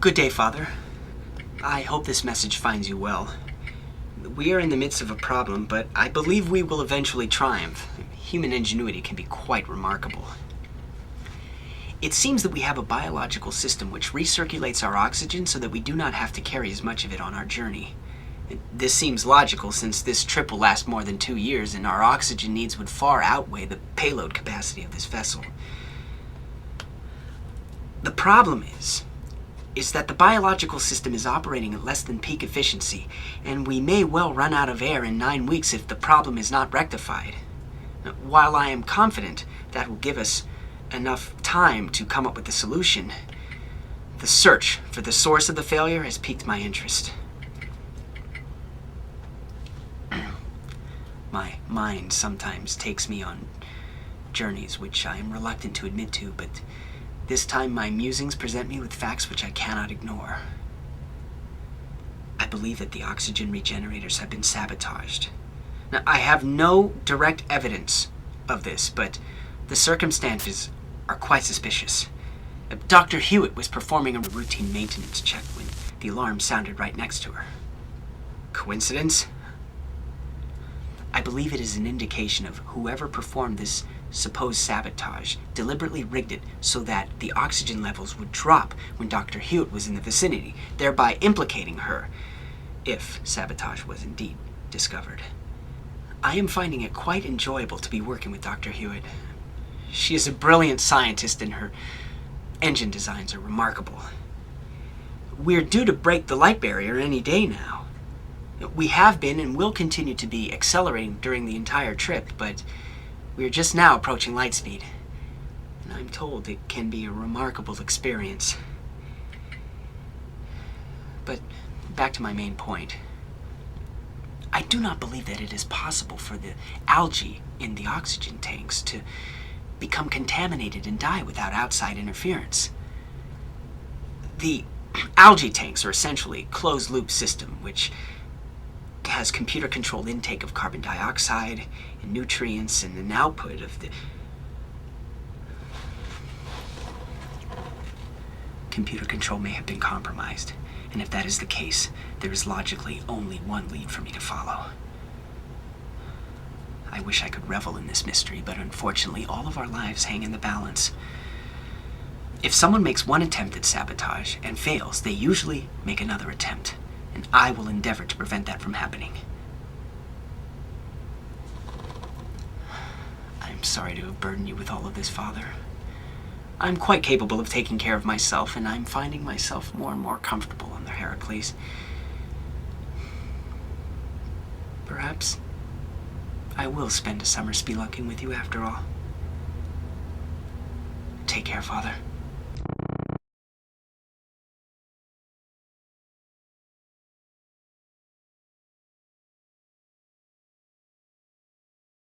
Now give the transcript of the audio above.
Good day, Father. I hope this message finds you well. We are in the midst of a problem, but I believe we will eventually triumph. Human ingenuity can be quite remarkable. It seems that we have a biological system which recirculates our oxygen so that we do not have to carry as much of it on our journey. This seems logical since this trip will last more than 2 years and our oxygen needs would far outweigh the payload capacity of this vessel. The problem is that the biological system is operating at less than peak efficiency, and we may well run out of air in 9 weeks if the problem is not rectified. While I am confident that will give us enough time to come up with a solution, the search for the source of the failure has piqued my interest. My mind sometimes takes me on journeys which I am reluctant to admit to, but this time my musings present me with facts which I cannot ignore. I believe that the oxygen regenerators have been sabotaged. Now, I have no direct evidence of this, but the circumstances are quite suspicious. Dr. Hewitt was performing a routine maintenance check when the alarm sounded right next to her. Coincidence? I believe it is an indication of whoever performed this supposed sabotage deliberately rigged it so that the oxygen levels would drop when Dr. Hewitt was in the vicinity, thereby implicating her, if sabotage was indeed discovered. I am finding it quite enjoyable to be working with Dr. Hewitt. She is a brilliant scientist and her engine designs are remarkable. We're due to break the light barrier any day now. We have been and will continue to be accelerating during the entire trip, but we are just now approaching light speed. And I'm told it can be a remarkable experience. But back to my main point. I do not believe that it is possible for the algae in the oxygen tanks to become contaminated and die without outside interference. The algae tanks are essentially a closed-loop system which has computer-controlled intake of carbon dioxide and nutrients and an output of the computer control may have been compromised, and if that is the case, there is logically only one lead for me to follow. I wish I could revel in this mystery, but unfortunately all of our lives hang in the balance. If someone makes one attempt at sabotage and fails, they usually make another attempt, and I will endeavor to prevent that from happening. I'm sorry to have burdened you with all of this, Father. I'm quite capable of taking care of myself, and I'm finding myself more and more comfortable on the Heracles. Perhaps I will spend a summer spelunking with you after all. Take care, Father.